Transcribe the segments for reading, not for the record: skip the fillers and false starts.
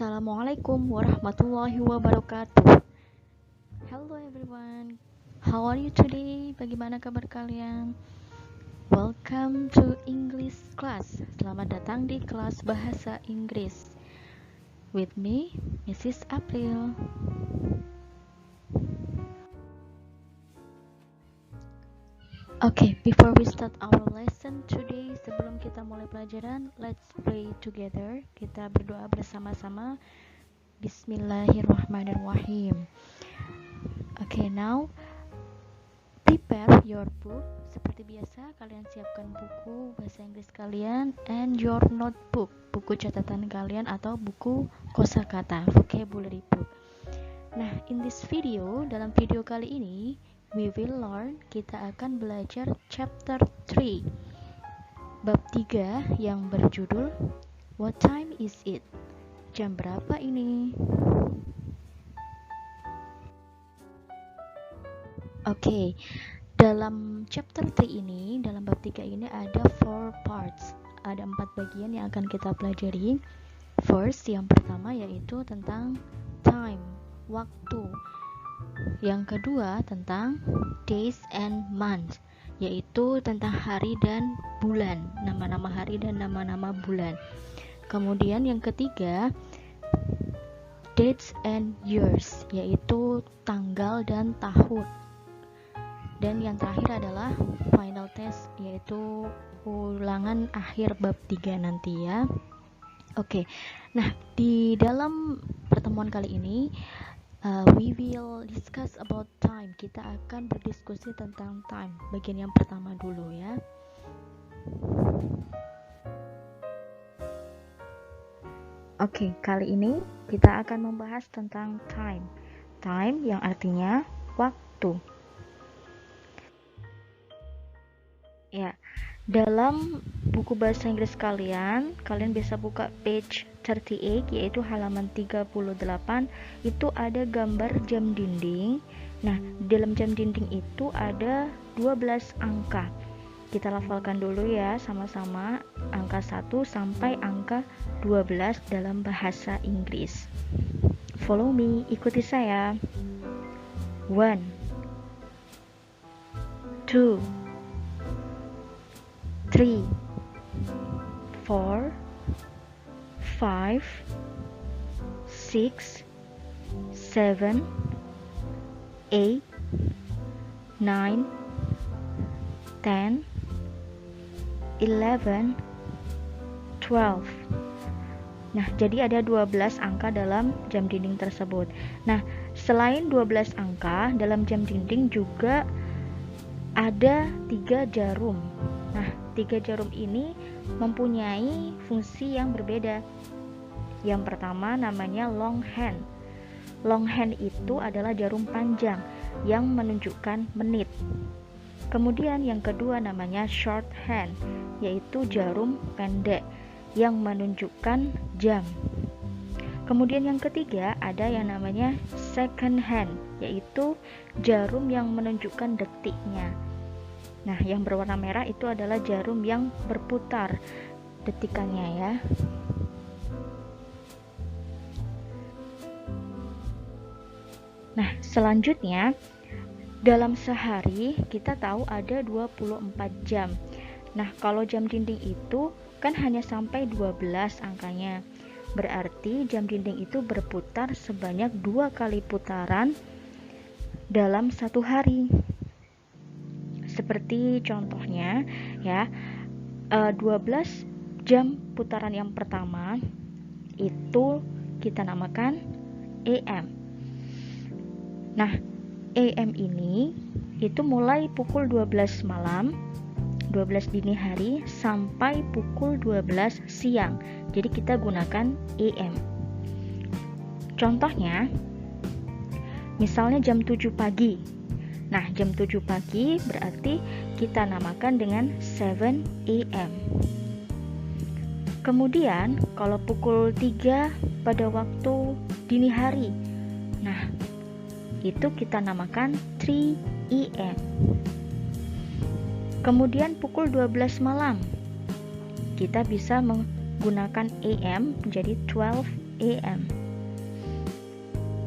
Assalamualaikum warahmatullahi wabarakatuh. Hello everyone, how are you today? Bagaimana kabar kalian? Welcome to English class. Selamat datang di kelas bahasa Inggris. With me, Mrs. April. Okay, before we start our lesson today, sebelum kita mulai pelajaran, let's pray together. Kita berdoa bersama-sama. Bismillahirrahmanirrahim. Okay, now prepare your book. Seperti biasa, kalian siapkan buku bahasa Inggris kalian and your notebook, buku catatan kalian atau buku kosakata, vocabulary book. Nah, in this video, dalam video kali ini, we will learn, kita akan belajar chapter 3, bab 3 yang berjudul What time is it? Jam berapa ini? Oke, dalam chapter 3 ini, dalam bab 3 ini ada 4 parts. Ada 4 bagian yang akan kita pelajari. First, yang pertama yaitu tentang time, waktu. Yang kedua tentang days and months, yaitu tentang hari dan bulan, nama-nama hari dan nama-nama bulan. Kemudian yang ketiga dates and years, yaitu tanggal dan tahun. Dan yang terakhir adalah final test, yaitu ulangan akhir bab 3 nanti ya. Oke, nah di dalam pertemuan kali ini we will discuss about time. Kita akan berdiskusi tentang time. Bagian yang pertama dulu ya. Oke, kali ini kita akan membahas tentang time. Time yang artinya waktu. Ya, dalam buku bahasa Inggris kalian bisa buka page 38, yaitu halaman 38. Itu ada gambar jam dinding. Nah, di dalam jam dinding itu ada 12 angka. Kita lafalkan dulu ya sama-sama, angka 1 sampai angka 12 dalam bahasa Inggris. Follow me, ikuti saya. 1 2 3 4 5 6 7 8 9 10 11 12. Nah, jadi ada 12 angka dalam jam dinding tersebut. Nah, selain 12 angka, dalam jam dinding juga ada 3 jarum. Nah, 3 jarum ini mempunyai fungsi yang berbeda. Yang pertama namanya long hand. Long hand itu adalah jarum panjang yang menunjukkan menit. Kemudian yang kedua namanya short hand, yaitu jarum pendek yang menunjukkan jam. Kemudian yang ketiga ada yang namanya second hand, yaitu jarum yang menunjukkan detiknya. Nah, yang berwarna merah itu adalah jarum yang berputar detikannya ya. Nah, selanjutnya dalam sehari kita tahu ada 24 jam. Nah, kalau jam dinding itu kan hanya sampai 12 angkanya. Berarti jam dinding itu berputar sebanyak 2 kali putaran dalam satu hari. Seperti contohnya ya, 12 jam putaran yang pertama itu kita namakan AM. Nah, AM ini itu mulai pukul 12 malam, 12 dini hari sampai pukul 12 siang. Jadi kita gunakan AM. Contohnya misalnya jam 7 pagi. Nah, jam 7 pagi berarti kita namakan dengan 7 AM. Kemudian kalau pukul 3 pada waktu dini hari, nah itu kita namakan 3 AM. Kemudian pukul 12 malam kita bisa menggunakan AM menjadi 12 AM.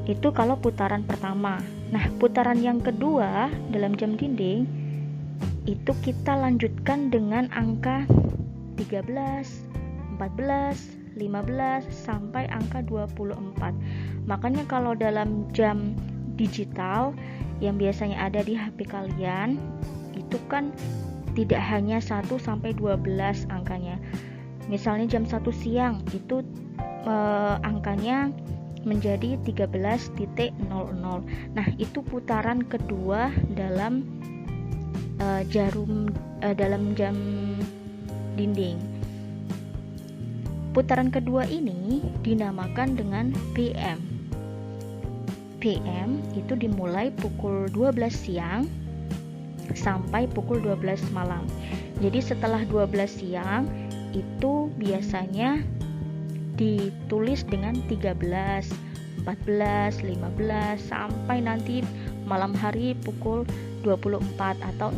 Itu kalau putaran pertama. Nah, putaran yang kedua dalam jam dinding itu kita lanjutkan dengan angka 13, 14, 15 sampai angka 24. Makanya kalau dalam jam digital yang biasanya ada di HP kalian itu kan tidak hanya 1 sampai 12 angkanya. Misalnya jam 1 siang itu angkanya menjadi 13.00. Nah, itu putaran kedua dalam dalam jam dinding. Putaran kedua ini dinamakan dengan PM. PM itu dimulai pukul 12 siang sampai pukul 12 malam. Jadi setelah 12 siang itu biasanya ditulis dengan 13, 14, 15 sampai nanti malam hari pukul 24 atau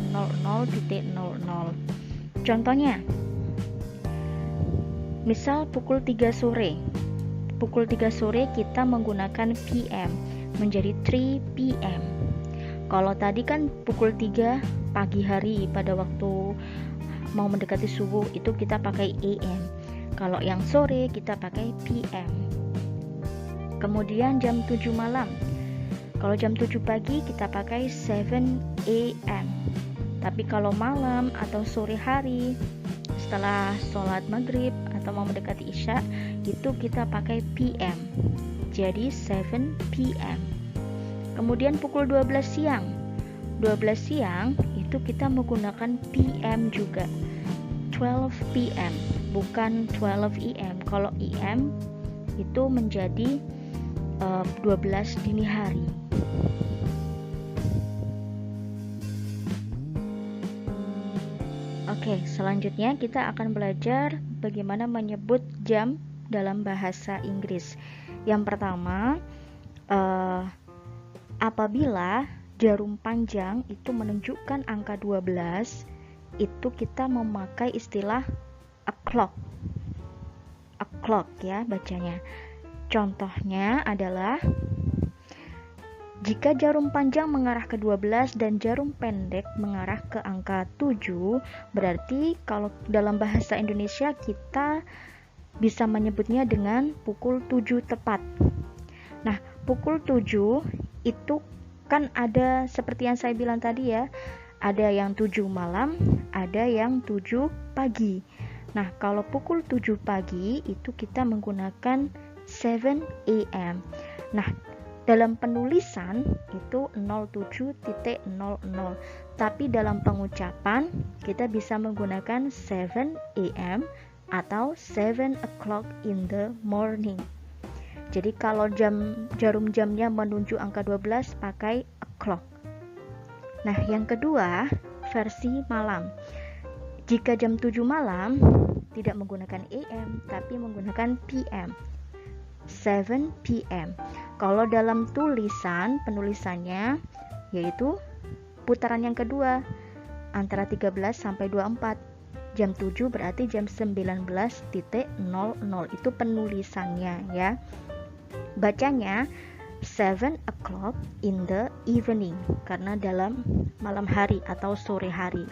00.00. Contohnya, misal pukul 3 sore. Pukul 3 sore kita menggunakan PM menjadi 3 PM. Kalau tadi kan pukul 3 pagi hari pada waktu mau mendekati subuh itu kita pakai AM. Kalau yang sore kita pakai PM. Kemudian jam 7 malam. Kalau jam 7 pagi kita pakai 7 AM. Tapi kalau malam atau sore hari setelah sholat maghrib atau mau mendekati isya itu kita pakai PM. Jadi 7 PM. Kemudian pukul 12 siang. 12 siang itu kita menggunakan PM juga. 12 PM, bukan 12 EM. Kalau EM itu menjadi 12 dini hari. Oke, selanjutnya kita akan belajar bagaimana menyebut jam dalam bahasa Inggris. Yang pertama, apabila jarum panjang itu menunjukkan angka 12, itu kita memakai istilah o'clock. O'clock ya bacanya. Contohnya adalah jika jarum panjang mengarah ke 12 dan jarum pendek mengarah ke angka 7, berarti kalau dalam bahasa Indonesia kita bisa menyebutnya dengan pukul 7 tepat. Nah, pukul 7 itu kan ada seperti yang saya bilang tadi ya, ada yang 7 malam, ada yang 7 pagi. Nah, kalau pukul 7 pagi itu kita menggunakan 7 AM. Nah, dalam penulisan itu 07.00, tapi dalam pengucapan kita bisa menggunakan 7 AM atau 7 o'clock in the morning. Jadi kalau jarum jamnya menunjuk angka 12 pakai o'clock. Nah, yang kedua, versi malam. Jika jam 7 malam tidak menggunakan AM tapi menggunakan PM. 7 PM. Kalau dalam penulisannya yaitu putaran yang kedua antara 13 sampai 24. Jam 7 berarti jam 19.00 itu penulisannya ya. Bacanya 7 o'clock in the evening karena dalam malam hari atau sore hari.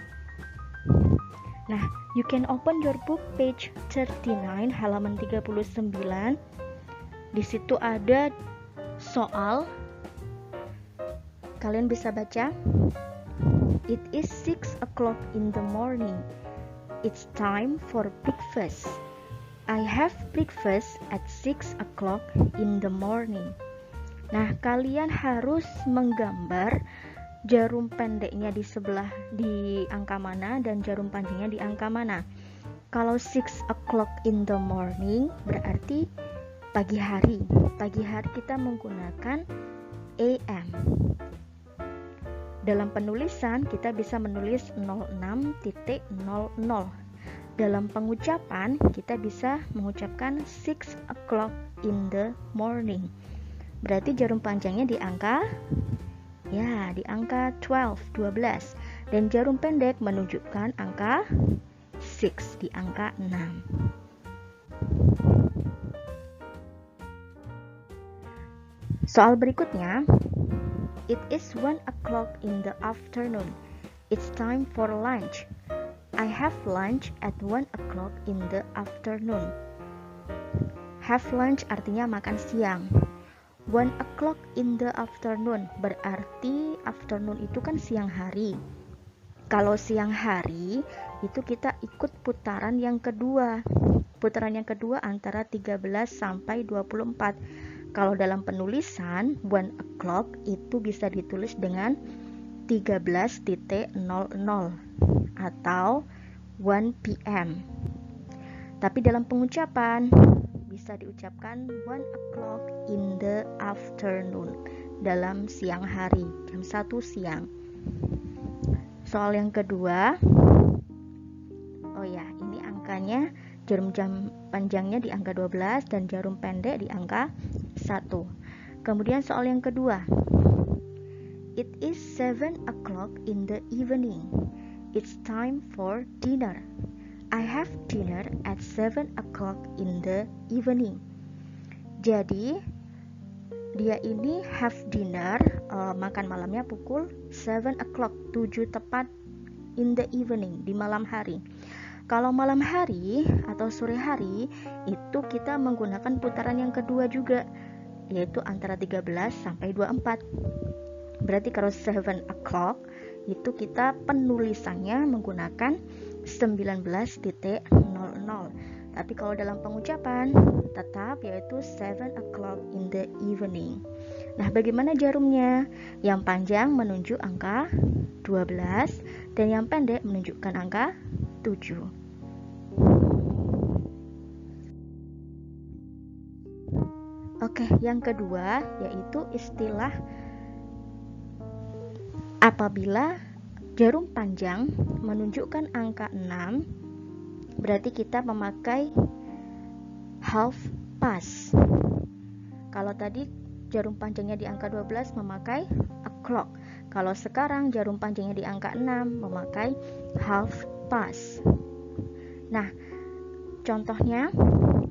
Nah, you can open your book page 39 halaman 39. Di situ ada soal. Kalian bisa baca. It is 6 o'clock in the morning. It's time for breakfast. I have breakfast at 6 o'clock in the morning. Nah, kalian harus menggambar jarum pendeknya di angka mana dan jarum panjangnya di angka mana. Kalau 6 o'clock in the morning berarti pagi hari. Pagi hari kita menggunakan AM. Dalam penulisan kita bisa menulis 06.00. Dalam pengucapan kita bisa mengucapkan 6 o'clock in the morning. Berarti jarum panjangnya di angka 12 dan jarum pendek menunjukkan angka 6 di angka 6. Soal berikutnya, it is 1 o'clock in the afternoon. It's time for lunch. I have lunch at 1 o'clock in the afternoon. Have lunch artinya makan siang. 1 o'clock in the afternoon berarti afternoon itu kan siang hari. Kalau siang hari itu kita ikut putaran yang kedua. Putaran yang kedua antara 13 sampai 24. Kalau dalam penulisan 1 o'clock itu bisa ditulis dengan 13.00 atau 1 p.m. Tapi dalam pengucapan bisa diucapkan 1 o'clock in the afternoon, dalam siang hari, jam 1 siang. Soal yang kedua, oh ya, ini angkanya jarum jam panjangnya di angka 12 dan jarum pendek di angka 1. Kemudian soal yang kedua, it is 7 o'clock in the evening. It's time for dinner. I have dinner at 7 o'clock in the evening. Jadi dia ini have dinner, makan malamnya pukul 7 o'clock, 7 tepat in the evening, di malam hari. Kalau malam hari atau sore hari itu kita menggunakan putaran yang kedua juga, yaitu antara 13 sampai 24. Berarti kalau 7 o'clock itu kita penulisannya menggunakan 19.00. Tapi kalau dalam pengucapan tetap yaitu 7 o'clock in the evening. Nah, bagaimana jarumnya? Yang panjang menunjuk angka 12 dan yang pendek menunjukkan angka 7. Oke, yang kedua yaitu istilah apabila jarum panjang menunjukkan angka 6, berarti kita memakai half past. Kalau tadi jarum panjangnya di angka 12 memakai o'clock. Kalau sekarang jarum panjangnya di angka 6 memakai half past. Nah, contohnya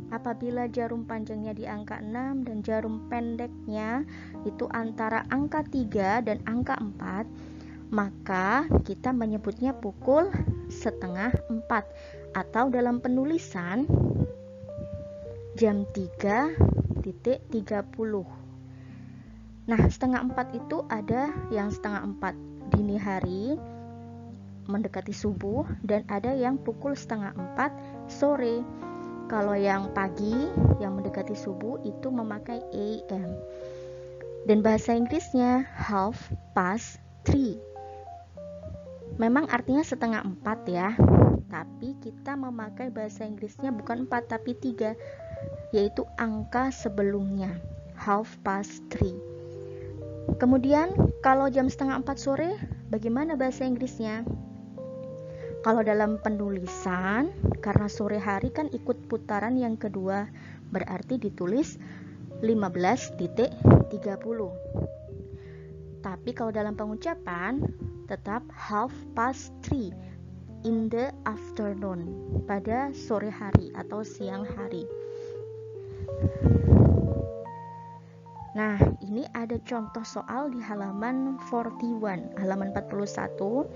apabila jarum panjangnya di angka 6 dan jarum pendeknya itu antara angka 3 dan angka 4, maka kita menyebutnya pukul setengah 4 atau dalam penulisan jam 3.30. Nah, setengah 4 itu ada yang setengah 4 dini hari mendekati subuh dan ada yang pukul setengah 4 sore. Kalau yang pagi yang mendekati subuh itu memakai AM. Dan bahasa Inggrisnya half past 3. Memang artinya setengah 4 ya, tapi kita memakai bahasa Inggrisnya bukan 4 tapi 3, yaitu angka sebelumnya, half past 3. Kemudian kalau jam setengah 4 sore, bagaimana bahasa Inggrisnya? Kalau dalam penulisan, karena sore hari kan ikut putaran yang kedua, berarti ditulis 15.30. Tapi kalau dalam pengucapan tetap half past 3 in the afternoon, pada sore hari atau siang hari. Nah, ini ada contoh soal di halaman 41, halaman 41.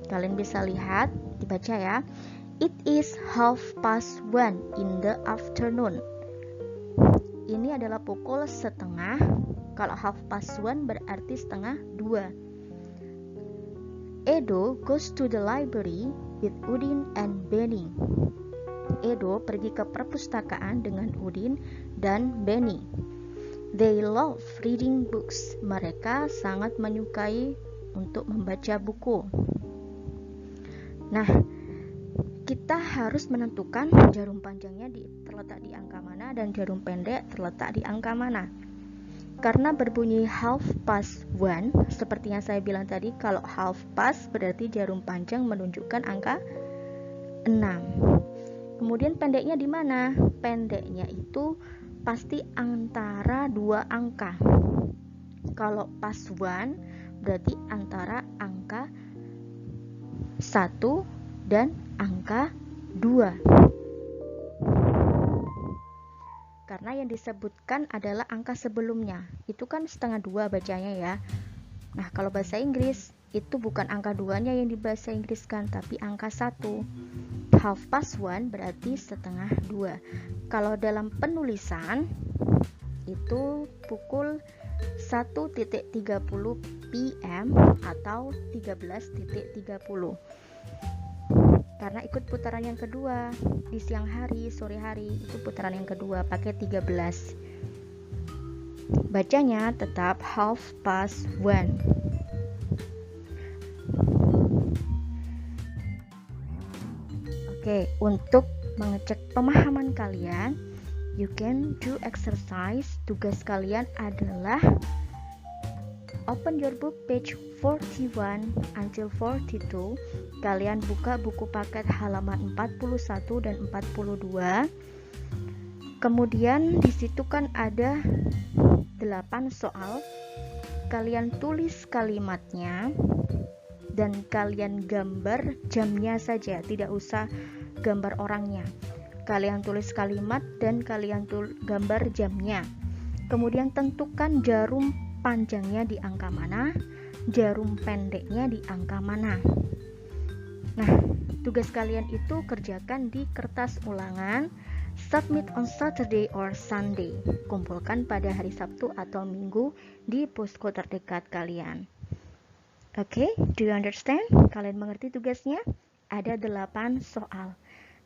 Kalian bisa lihat, dibaca ya. It is half past 1 in the afternoon. Ini adalah pukul setengah. Kalau half past 1 berarti setengah 2. Edo goes to the library with Udin and Benny. Edo pergi ke perpustakaan dengan Udin dan Benny. They love reading books. Mereka sangat menyukai untuk membaca buku. Nah, kita harus menentukan jarum panjangnya terletak di angka mana dan jarum pendek terletak di angka mana. Karena berbunyi half past 1, seperti yang saya bilang tadi, kalau half past berarti jarum panjang menunjukkan angka 6. Kemudian pendeknya di mana? Pendeknya itu pasti antara 2 angka. Kalau past 1 berarti antara angka 1 dan angka 2. karena yang disebutkan adalah angka sebelumnya. Itu kan setengah 2 bacanya ya. Nah, kalau bahasa Inggris itu bukan angka 2-nya yang di bahasa Inggris kan, tapi angka 1. 1:30 berarti setengah 2. Kalau dalam penulisan itu pukul 1.30 PM atau 13.30. Karena ikut putaran yang kedua di siang hari, sore hari itu putaran yang kedua pakai 13. Bacanya tetap 1:30. Oke, untuk mengecek pemahaman kalian, you can do exercise. Tugas kalian adalah open your book page 41 until 42. Kalian buka buku paket halaman 41 dan 42. Kemudian di situ kan ada 8 soal. Kalian tulis kalimatnya dan kalian gambar jamnya saja, tidak usah gambar orangnya. Kalian tulis kalimat dan kalian gambar jamnya. Kemudian tentukan jarum panjangnya di angka mana, jarum pendeknya di angka mana. Nah, tugas kalian itu kerjakan di kertas ulangan, submit on Saturday or Sunday. Kumpulkan pada hari Sabtu atau Minggu di posko terdekat kalian. Oke, do you understand? Kalian mengerti tugasnya? Ada 8 soal.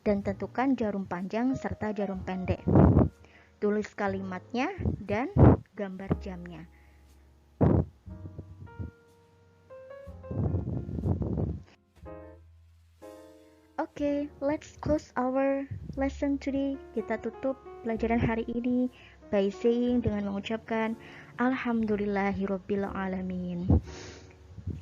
Dan tentukan jarum panjang serta jarum pendek. Tulis kalimatnya dan gambar jamnya. Oke, let's close our lesson today. Kita tutup pelajaran hari ini by saying, dengan mengucapkan Alhamdulillahirabbil alamin.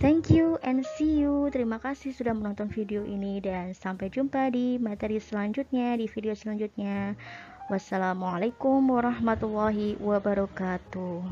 Thank you and see you. Terima kasih sudah menonton video ini dan sampai jumpa di materi selanjutnya, di video selanjutnya. Wassalamualaikum warahmatullahi wabarakatuh.